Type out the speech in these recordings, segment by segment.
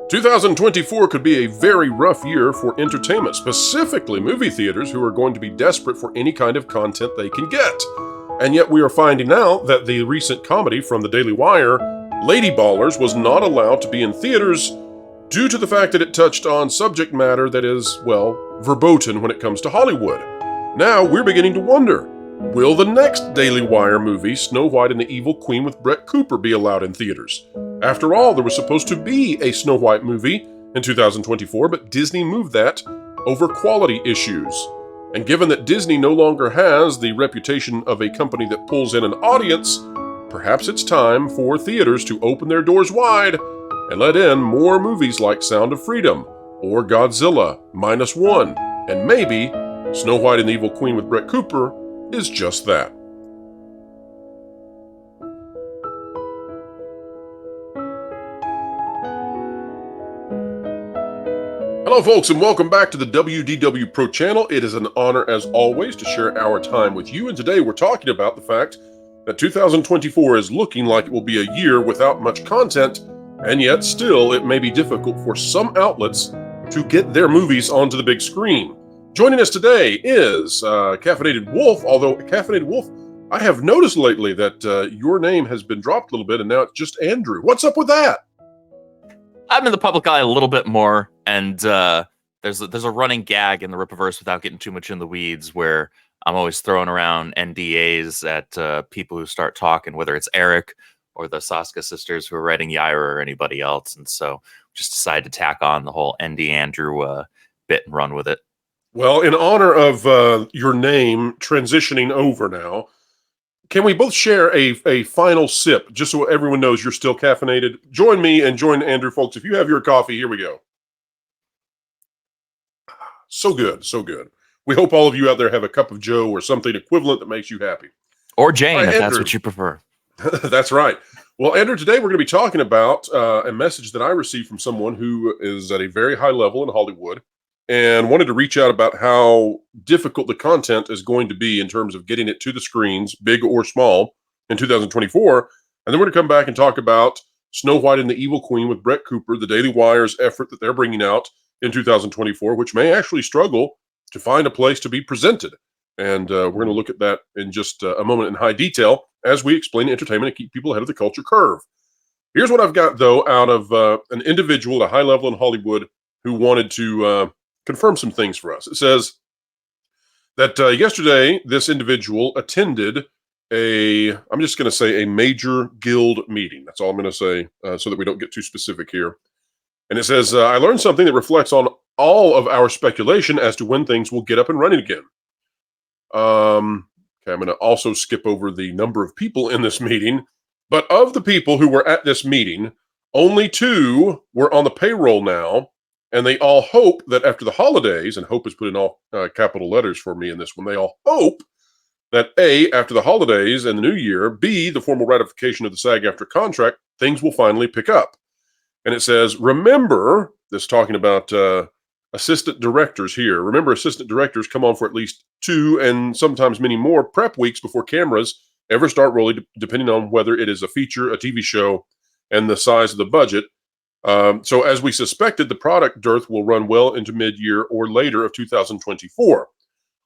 2024 could be a very rough year for entertainment, specifically movie theaters who are going to be desperate for any kind of content they can get. And yet we are finding out that the recent comedy from the Daily Wire, Lady Ballers, was not allowed to be in theaters due to the fact that it touched on subject matter that is, well, verboten when it comes to Hollywood. Now we're beginning to wonder, will the next Daily Wire movie, Snow White and the Evil Queen with Brett Cooper, be allowed in theaters? After all, there was supposed to be a Snow White movie in 2024, but Disney moved that over quality issues. And given that Disney no longer has the reputation of a company that pulls in an audience, perhaps it's time for theaters to open their doors wide and let in more movies like Sound of Freedom or Godzilla -1, and maybe Snow White and the Evil Queen with Brett Cooper is just that. Hello folks, and welcome back to the WDW Pro channel. It is an honor as always to share our time with you, and today we're talking about the fact that 2024 is looking like it will be a year without much content, and yet still it may be difficult for some outlets to get their movies onto the big screen. Joining us today is Caffeinated Wolf, although Caffeinated Wolf, I have noticed lately that your name has been dropped a little bit and now it's just Andrew. What's up with that? I'm in the public eye a little bit more, and there's a running gag in the Rippaverse without getting too much in the weeds where I'm always throwing around NDAs at people who start talking, whether it's Eric or the Saska sisters who are writing Yaira or anybody else, and so just decided to tack on the whole ND Andrew bit and run with it. Well, in honor of your name transitioning over now, can we both share a final sip, just so everyone knows you're still caffeinated? Join me and join Andrew, folks. If you have your coffee, here we go. So good, so good. We hope all of you out there have a cup of Joe or something equivalent that makes you happy. Or Jane, right, if Andrew, that's what you prefer. That's right. Well, Andrew, today we're going to be talking about a message that I received from someone who is at a very high level in Hollywood and wanted to reach out about how difficult the content is going to be in terms of getting it to the screens, big or small, in 2024. And then we're going to come back and talk about Snow White and the Evil Queen with Brett Cooper, the Daily Wire's effort that they're bringing out in 2024, which may actually struggle to find a place to be presented. And we're going to look at that in just a moment in high detail as we explain entertainment and keep people ahead of the culture curve. Here's what I've got, though, out of an individual at a high level in Hollywood who wanted to confirm some things for us. It says that yesterday, this individual attended I'm just going to say a major guild meeting. That's all I'm going to say so that we don't get too specific here. And it says, I learned something that reflects on all of our speculation as to when things will get up and running again. Okay, I'm going to also skip over the number of people in this meeting. But of the people who were at this meeting, only 2 were on the payroll now. And they all hope that after the holidays, and hope is put in all capital letters for me in this one, they all hope that A, after the holidays and the new year, B, the formal ratification of the sag-aftra contract, things will finally pick up. And it says, remember, this talking about assistant directors here, remember assistant directors come on for at least 2 and sometimes many more prep weeks before cameras ever start rolling, depending on whether it is a feature, a TV show, and the size of the budget. So as we suspected, the product dearth will run well into mid-year or later of 2024.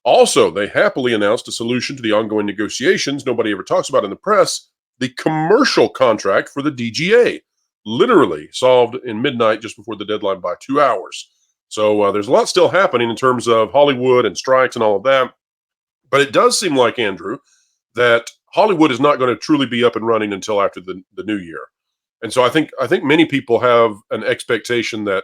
Also, they happily announced a solution to the ongoing negotiations nobody ever talks about in the press, the commercial contract for the DGA, literally solved in midnight just before the deadline by 2 hours. So there's a lot still happening in terms of Hollywood and strikes and all of that. But it does seem like, Andrew, that Hollywood is not going to truly be up and running until after the new year. And so I think many people have an expectation that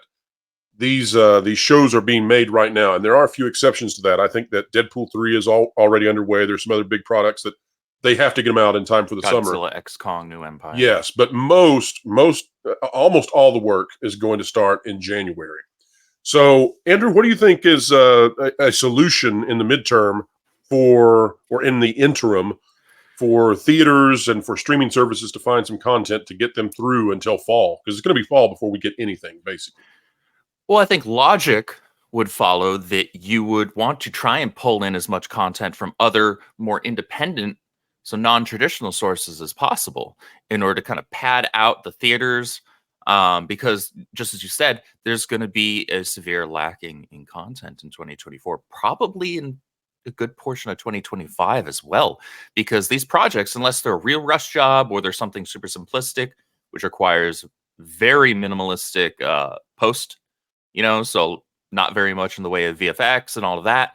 these shows are being made right now, and there are a few exceptions to that. I think that Deadpool 3 is already underway. There's some other big products that they have to get them out in time for the summer. Godzilla X Kong New Empire. Yes, but almost all the work is going to start in January. So, Andrew, what do you think is a solution in the midterm or in the interim for theaters and for streaming services to find some content to get them through until fall? Because it's going to be fall before we get anything, basically. Well, I think logic would follow that you would want to try and pull in as much content from other more independent, so non-traditional sources as possible in order to kind of pad out the theaters because just as you said, there's going to be a severe lacking in content in 2024, probably in a good portion of 2025 as well, because these projects, unless they're a real rush job or they're something super simplistic, which requires very minimalistic post, so not very much in the way of VFX and all of that.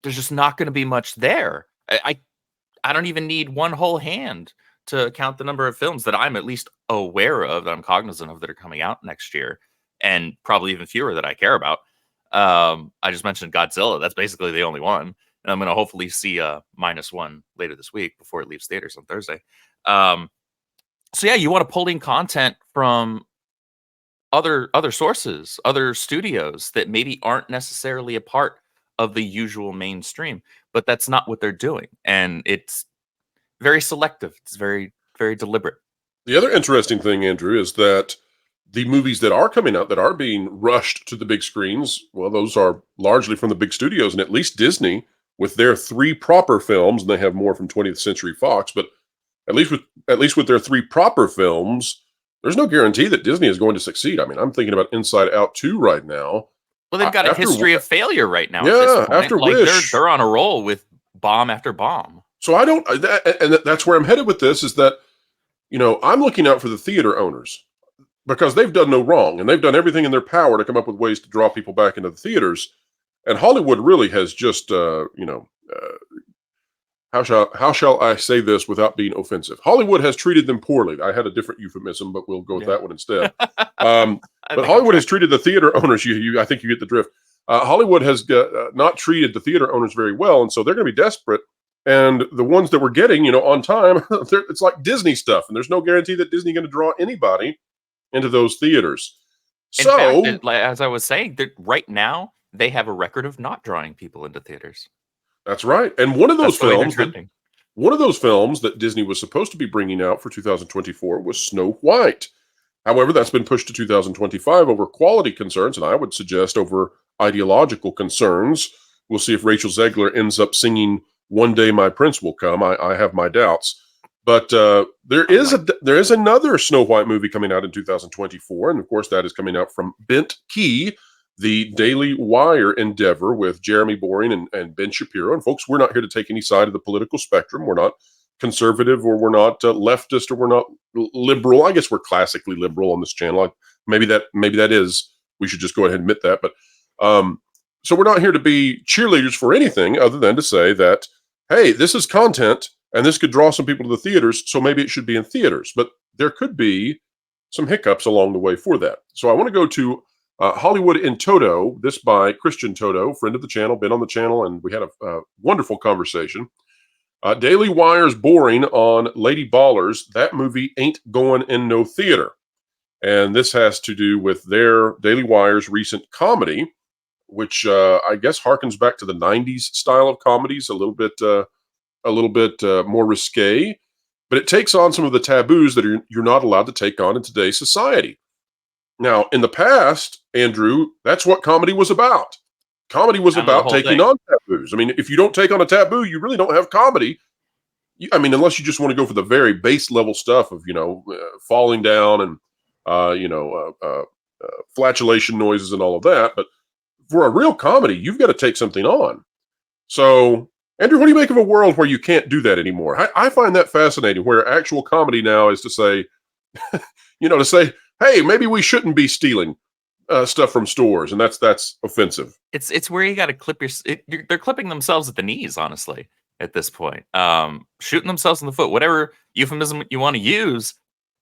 There's just not going to be much there. I don't even need one whole hand to count the number of films that I'm at least aware of, that I'm cognizant of, that are coming out next year, and probably even fewer that I care about. I just mentioned Godzilla. That's basically the only one. And I'm going to hopefully see -1 later this week before it leaves theaters on Thursday. So yeah, you want to pull in content from other sources, other studios that maybe aren't necessarily a part of the usual mainstream, but that's not what they're doing. And it's very selective. It's very, very deliberate. The other interesting thing, Andrew, is that the movies that are coming out that are being rushed to the big screens, well, those are largely from the big studios, and at least Disney, with their 3 proper films, and they have more from 20th Century Fox, but at least with their 3 proper films, there's no guarantee that Disney is going to succeed. I mean, I'm thinking about Inside Out 2 right now. Well, they've got a history of failure right now. Yeah, at this point. after like Wish, they're on a roll with bomb after bomb. So I don't, and that's where I'm headed with this, is that, I'm looking out for the theater owners, because they've done no wrong, and they've done everything in their power to come up with ways to draw people back into the theaters. And Hollywood really has just, how shall I say this without being offensive? Hollywood has treated them poorly. I had a different euphemism, but we'll go with that one instead. But Hollywood has treated the theater owners. I think you get the drift. Hollywood has not treated the theater owners very well, and so they're going to be desperate. And the ones that we're getting, on time, it's like Disney stuff, and there's no guarantee that Disney is going to draw anybody into those theaters. So, in fact, as I was saying, right now they have a record of not drawing people into theaters. That's right. And one of those films that Disney was supposed to be bringing out for 2024 was Snow White. However, that's been pushed to 2025 over quality concerns, and I would suggest over ideological concerns. We'll see if Rachel Zegler ends up singing "One Day My Prince Will Come." I have my doubts. But there is another Snow White movie coming out in 2024, and of course that is coming out from bentkey, the Daily Wire endeavor with Jeremy Boring and Ben Shapiro. And folks, we're not here to take any side of the political spectrum. We're not conservative, or we're not leftist, or we're not liberal. I guess we're classically liberal on this channel. Maybe that is. We should just go ahead and admit that. But so we're not here to be cheerleaders for anything other than to say that, hey, this is content, and this could draw some people to the theaters, so maybe it should be in theaters. But there could be some hiccups along the way for that. So I want to go to Hollywood in Toto, this by Christian Toto, friend of the channel, been on the channel, and we had a wonderful conversation. Daily Wire's Boring on Lady Ballers. That movie ain't going in no theater. And this has to do with their Daily Wire's recent comedy, which I guess harkens back to the 90s style of comedies, a little bit more risque, but it takes on some of the taboos that you're not allowed to take on in today's society. Now, in the past, Andrew, that's what comedy was about. Comedy was about taking on taboos. I mean, if you don't take on a taboo, you really don't have comedy. Unless you just want to go for the very base level stuff of, falling down and, flatulation noises and all of that. But for a real comedy, you've got to take something on. So, Andrew, what do you make of a world where you can't do that anymore? I find that fascinating, where actual comedy now is to say, hey, maybe we shouldn't be stealing stuff from stores, and that's offensive. It's where you got to clip they're clipping themselves at the knees, honestly, at this point. Shooting themselves in the foot, whatever euphemism you want to use.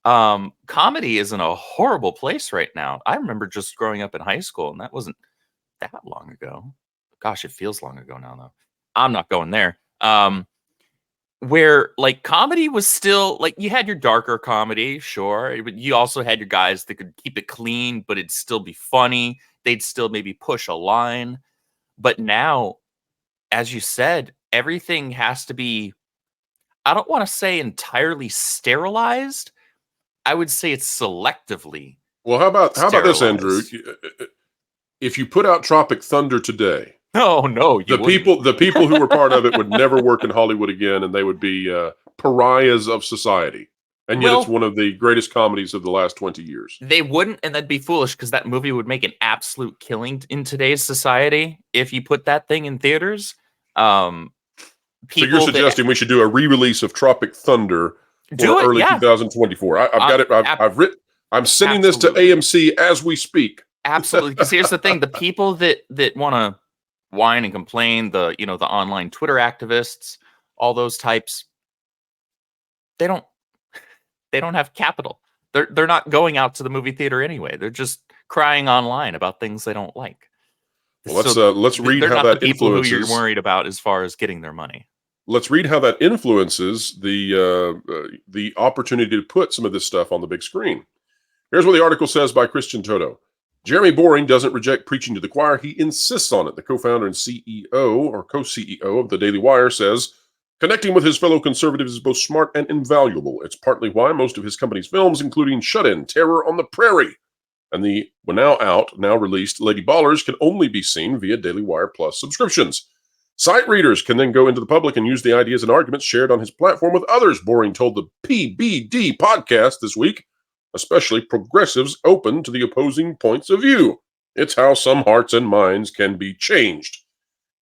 Comedy is in a horrible place right now. I remember just growing up in high school, and that wasn't that long ago. Gosh, it feels long ago now, though. I'm not going there. Where like comedy was still like, you had your darker comedy, sure, but you also had your guys that could keep it clean, but it'd still be funny. They'd still maybe push a line. But now, as you said, everything has to be, I don't want to say entirely sterilized. I would say it's selectively. Well, how about this, Andrew? If you put out Tropic Thunder today, no, the people who were part of it would never work in Hollywood again, and they would be pariahs of society. And yet it's Well, one of the greatest comedies of the last 20 years. they wouldn't, and that'd be foolish because that movie would make an absolute killing in today's society if you put that thing in theaters. Um, So you're people that suggesting we should do a re-release of Tropic Thunder do for it, early yeah, 2024. I've got it. I've written. I'm sending this to absolutely. AMC as we speak. Absolutely, because here's the thing: the people that want to whine and complain, the online Twitter activists, all those types, they don't they don't have capital. They're not going out to the movie theater anyway. They're just crying online about things they don't like. Well, So let's read they're how not the that people who you're influences. worried about as far as getting their money. Let's read how that influences the opportunity to put some of this stuff on the big screen. Here's what the article says by Christian Toto. Jeremy Boring doesn't reject preaching to the choir. He insists on it. The co-founder and CEO or co-CEO of the Daily Wire says, connecting with his fellow conservatives is both smart and invaluable. It's partly why most of his company's films, including Shut-In, Terror on the Prairie, and the now released Lady Ballers, can only be seen via Daily Wire Plus subscriptions. Site readers can then go into the public and use the ideas and arguments shared on his platform with others, Boring told the PBD podcast this week, especially progressives open to the opposing points of view. It's how some hearts and minds can be changed.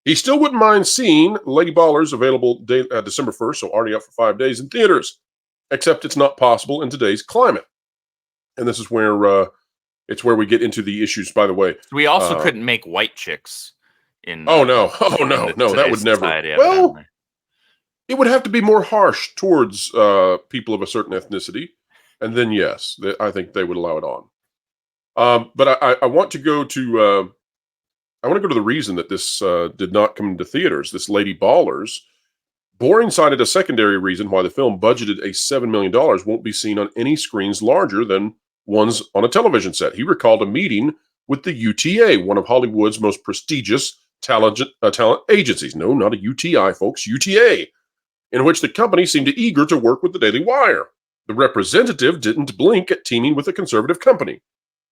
He still wouldn't mind seeing Lady Ballers available December 1st, so already out for 5 days in theaters, except it's not possible in today's climate. And this is where it's where we get into the issues, by the way. We also couldn't make white chicks in no, that would never. Society, well, it would have to be more harsh towards people of a certain ethnicity, and then yes, I think they would allow it on. But I want to go to the reason that this did not come into theaters. This Lady Ballers. Boring cited a secondary reason why the film, budgeted $7 million, won't be seen on any screens larger than ones on a television set. He recalled a meeting with the UTA, one of Hollywood's most prestigious talent agencies. No, not a UTI, folks, UTA, in which the company seemed eager to work with the Daily Wire. The representative didn't blink at teaming with a conservative company,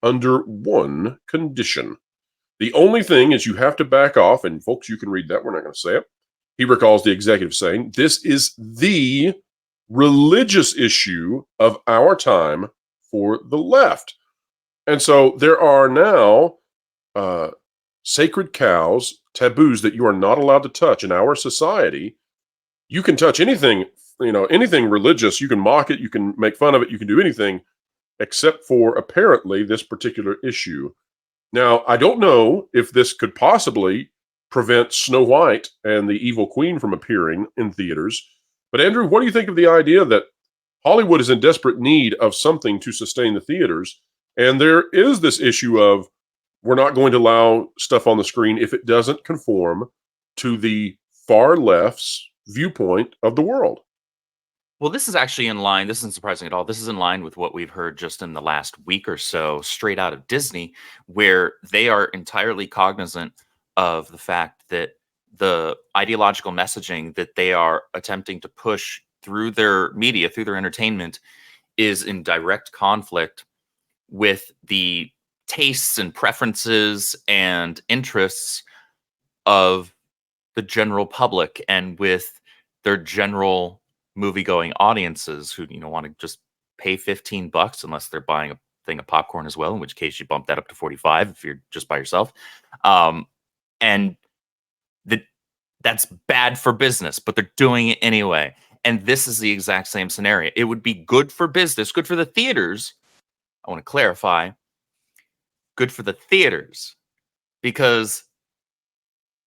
under one condition. The only thing is you have to back off, and folks, you can read that. We're not going to say it. He recalls the executive saying, this is the religious issue of our time for the left. And so there are now sacred cows, taboos that you are not allowed to touch in our society. You can touch anything, anything religious. You can mock it. You can make fun of it. You can do anything except for apparently this particular issue. Now, I don't know if this could possibly prevent Snow White and the Evil Queen from appearing in theaters. But Andrew, what do you think of the idea that Hollywood is in desperate need of something to sustain the theaters? And there is this issue of we're not going to allow stuff on the screen if it doesn't conform to the far left's viewpoint of the world. Well, this is actually in line. This isn't surprising at all. This is in line with what we've heard just in the last week or so, straight out of Disney, where they are entirely cognizant of the fact that the ideological messaging that they are attempting to push through their media, through their entertainment, is in direct conflict with the tastes and preferences and interests of the general public and with their general movie-going audiences who want to just pay $15 unless they're buying a thing of popcorn as well, in which case you bump that up to 45 if you're just by yourself. And that's bad for business, but they're doing it anyway. And this is the exact same scenario. It would be good for business, good for the theaters. I want to clarify, good for the theaters, because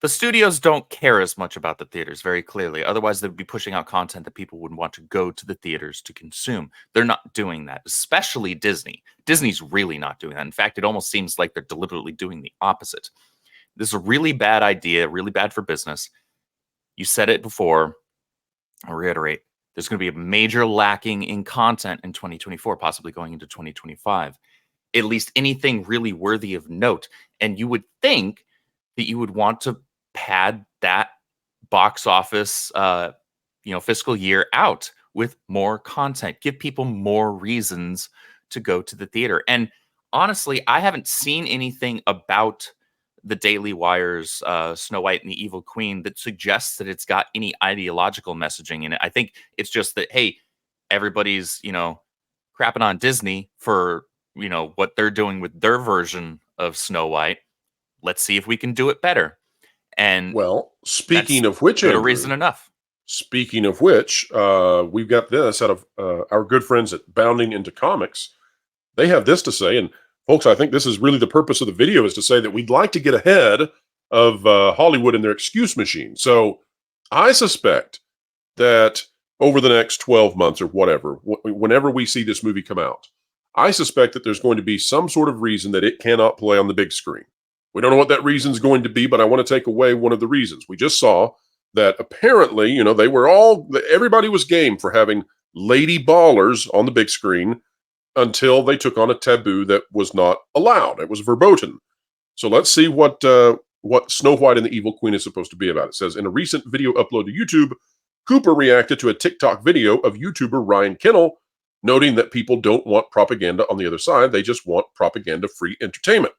the studios don't care as much about the theaters, very clearly. Otherwise, they'd be pushing out content that people would want to go to the theaters to consume. They're not doing that, especially Disney. Disney's really not doing that. In fact, it almost seems like they're deliberately doing the opposite. This is a really bad idea, really bad for business. You said it before. I'll reiterate. There's going to be a major lacking in content in 2024, possibly going into 2025. At least anything really worthy of note. And you would think that you would want to pad that box office, fiscal year out with more content, give people more reasons to go to the theater. And honestly, I haven't seen anything about the Daily Wire's Snow White and the Evil Queen that suggests that it's got any ideological messaging in it. I think it's just that, hey, everybody's, crapping on Disney for, what they're doing with their version of Snow White. Let's see if we can do it better. And Well, that's speaking of which, good a reason Andrew, enough. speaking of which, we've got this out of our good friends at Bounding into Comics. They have this to say, and folks, I think this is really the purpose of the video, is to say that we'd like to get ahead of Hollywood and their excuse machine. So I suspect that over the next 12 months or whatever, whenever we see this movie come out, I suspect that there's going to be some sort of reason that it cannot play on the big screen. We don't know what that reason is going to be, but I want to take away one of the reasons. We just saw that apparently, everybody was game for having lady ballers on the big screen until they took on a taboo that was not allowed. It was verboten. So let's see what Snow White and the Evil Queen is supposed to be about. It says, in a recent video upload to YouTube, Cooper reacted to a TikTok video of YouTuber Ryan Kennel, noting that people don't want propaganda on the other side. They just want propaganda-free entertainment.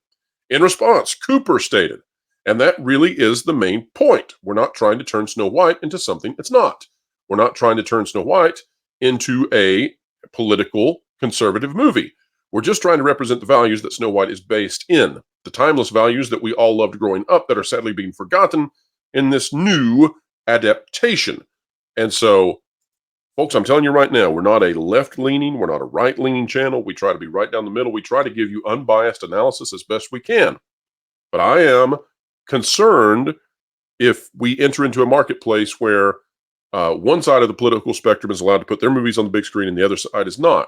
In response, Cooper stated, and that really is the main point. We're not trying to turn Snow White into something it's not. We're not trying to turn Snow White into a political conservative movie. We're just trying to represent the values that Snow White is based in, the timeless values that we all loved growing up that are sadly being forgotten in this new adaptation. And so, folks, I'm telling you right now, we're not a left-leaning, we're not a right-leaning channel. We try to be right down the middle. We try to give you unbiased analysis as best we can. But I am concerned if we enter into a marketplace where one side of the political spectrum is allowed to put their movies on the big screen and the other side is not.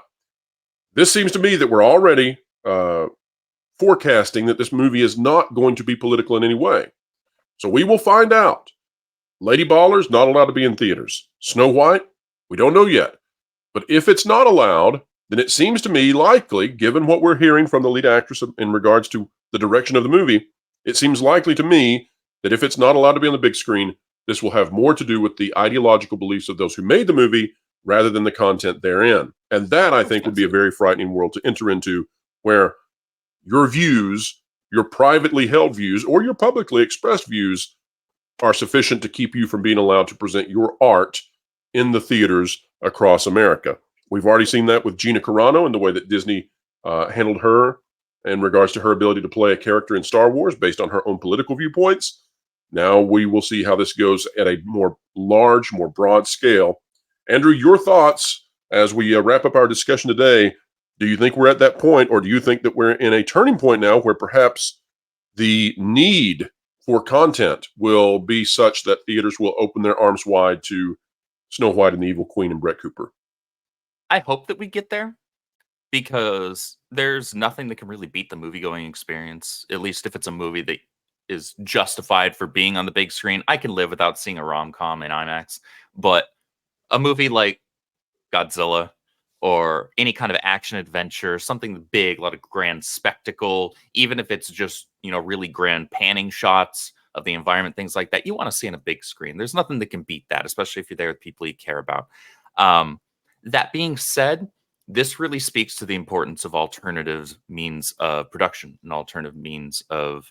This seems to me that we're already forecasting that this movie is not going to be political in any way. So we will find out. Lady Ballers, not allowed to be in theaters. Snow White, we don't know yet. But if it's not allowed, then it seems to me likely, given what we're hearing from the lead actress in regards to the direction of the movie, it seems likely to me that if it's not allowed to be on the big screen, this will have more to do with the ideological beliefs of those who made the movie rather than the content therein. And that, I think, would be a very frightening world to enter into, where your views, your privately held views, or your publicly expressed views are sufficient to keep you from being allowed to present your art in the theaters across America. We've already seen that with Gina Carano and the way that Disney handled her in regards to her ability to play a character in Star Wars based on her own political viewpoints. Now we will see how this goes at a more large, more broad scale. Andrew, your thoughts as we wrap up our discussion today. Do you think we're at that point, or do you think that we're in a turning point now where perhaps the need for content will be such that theaters will open their arms wide to Snow White and the Evil Queen and Brett Cooper? I hope that we get there, because there's nothing that can really beat the movie-going experience, at least if it's a movie that is justified for being on the big screen. I can live without seeing a rom-com in IMAX, but a movie like Godzilla or any kind of action adventure, something big, a lot of grand spectacle, even if it's just, really grand panning shots of the environment, things like that, you want to see on a big screen. There's nothing that can beat that, especially if you're there with people you care about. That being said, this really speaks to the importance of alternative means of production and alternative means of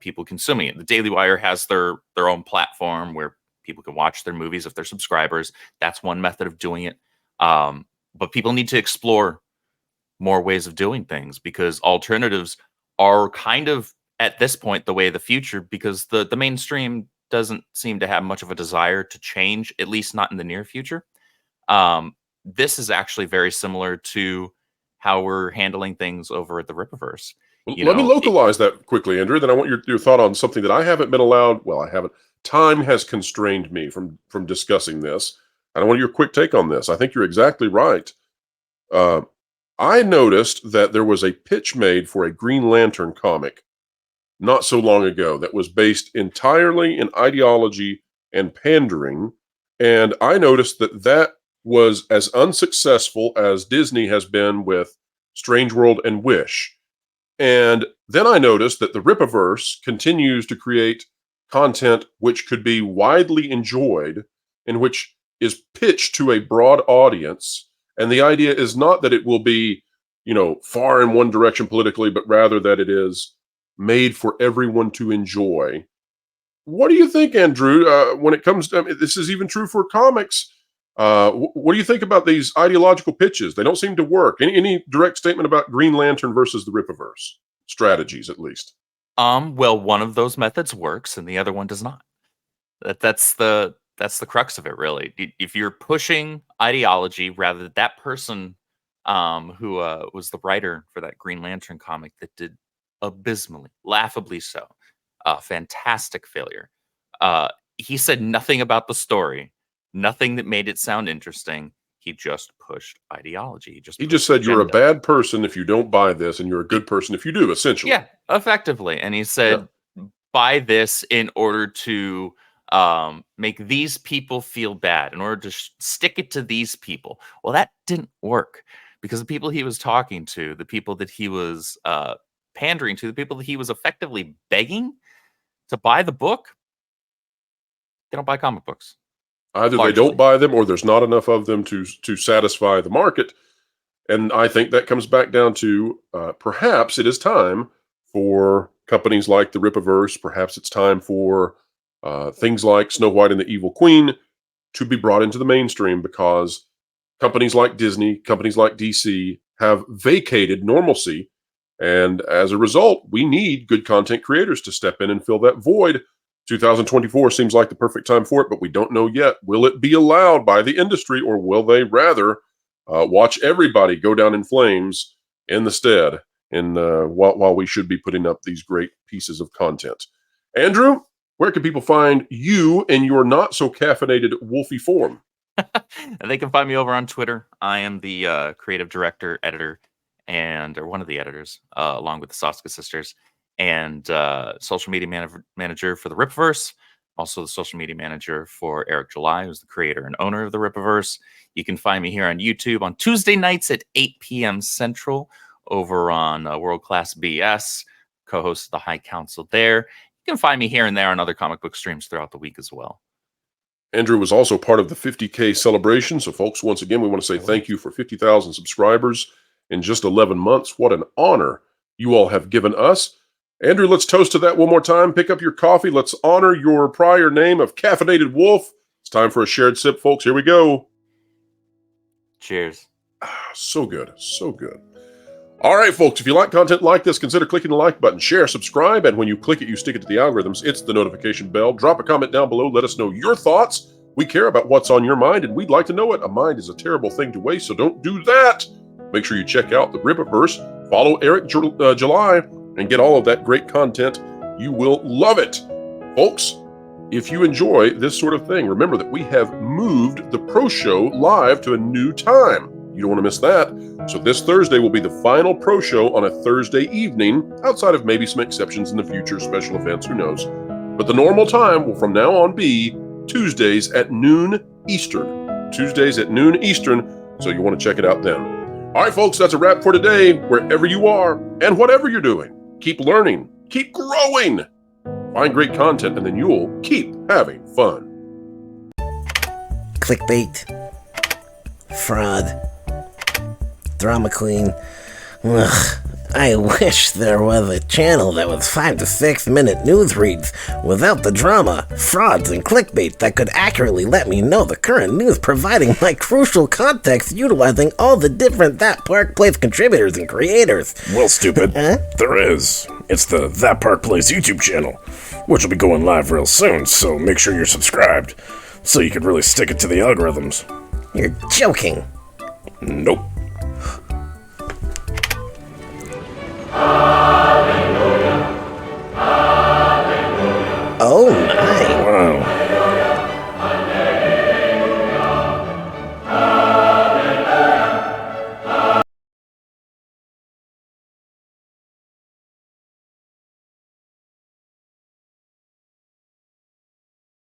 people consuming it. The Daily Wire has their own platform where people can watch their movies if they're subscribers. That's one method of doing it. But people need to explore more ways of doing things, because alternatives are kind of, at this point, the way of the future, because the mainstream doesn't seem to have much of a desire to change, at least not in the near future. This is actually very similar to how we're handling things over at the Rippaverse. Let me localize that quickly, Andrew. Then I want your thought on something that I haven't been allowed. Well, I haven't. Time has constrained me from discussing this. And I want your quick take on this. I think you're exactly right. I noticed that there was a pitch made for a Green Lantern comic not so long ago that was based entirely in ideology and pandering. And I noticed that was as unsuccessful as Disney has been with Strange World and Wish. And then I noticed that the Rippaverse continues to create content which could be widely enjoyed and which is pitched to a broad audience. And the idea is not that it will be, far in one direction politically, but rather that it is made for everyone to enjoy. What do you think, Andrew, when it comes to, this is even true for comics. What do you think about these ideological pitches? They don't seem to work. Any direct statement about Green Lantern versus the Rippaverse strategies, at least? Well, one of those methods works and the other one does not. That's the crux of it, really. If you're pushing ideology, rather than that person who was the writer for that Green Lantern comic that did abysmally, laughably so, fantastic failure. He said nothing about the story, nothing that made it sound interesting. He just pushed ideology. He Pushed just said you're a agenda. bad person if you don't buy this, and you're a good person if you do. Essentially, Yeah, effectively. And he yeah. said, buy this in order to make these people feel bad, in order to stick it to these people. Well, that didn't work because the people he was talking to, the people that he was pandering to, the people that he was effectively begging to buy the book, they don't buy comic books. Either they Largely. don't buy them, or there's not enough of them to satisfy the market. And I think that comes back down to perhaps it is time for companies like the Rippaverse. Perhaps it's time for things like Snow White and the Evil Queen to be brought into the mainstream, because companies like Disney, companies like DC have vacated normalcy. And as a result, we need good content creators to step in and fill that void. 2024 seems like the perfect time for it, but we don't know yet. Will it be allowed by the industry, or will they rather watch everybody go down in flames in the stead, and while we should be putting up these great pieces of content? Andrew, where can people find you in your not so caffeinated wolfy form? And they can find me over on Twitter. I am the creative director, editor, or one of the editors, along with the Soska sisters, and social media manager for the Ripverse. Also, the social media manager for Eric July, who's the creator and owner of the Ripverse. You can find me here on YouTube on Tuesday nights at 8 p.m. Central over on World Class BS, co-host of the High Council there. You can find me here and there on other comic book streams throughout the week as well. Andrew was also part of the 50K celebration. So, folks, once again, we want to say thank you for 50,000 subscribers in just 11 months. What an honor you all have given us. Andrew, let's toast to that one more time. Pick up your coffee. Let's honor your prior name of Caffeinated Wolf. It's time for a shared sip, folks. Here we go. Cheers. So good. So good. All right, folks, if you like content like this, consider clicking the like button, share, subscribe, and when you click it, you stick it to the algorithms. It's the notification bell. Drop a comment down below. Let us know your thoughts. We care about what's on your mind, and we'd like to know it. A mind is a terrible thing to waste, so don't do that. Make sure you check out the Rippaverse, follow Eric July, and get all of that great content. You will love it. Folks, if you enjoy this sort of thing, remember that we have moved the Pro Show live to a new time. You don't want to miss that. So this Thursday will be the final Pro Show on a Thursday evening, outside of maybe some exceptions in the future, special events, who knows. But the normal time will from now on be Tuesdays at noon Eastern. Tuesdays at noon Eastern, so you want to check it out then. All right, folks, that's a wrap for today. Wherever you are and whatever you're doing, keep learning, keep growing, find great content, and then you'll keep having fun. Clickbait. Fraud. Drama queen. Ugh. I wish there was a channel that was 5 to 6 minute news reads without the drama, frauds, and clickbait that could accurately let me know the current news, providing my crucial context utilizing all the different That Park Place contributors and creators. Well, stupid. There is. It's the That Park Place YouTube channel, which will be going live real soon, so make sure you're subscribed so you can really stick it to the algorithms. You're joking. Nope.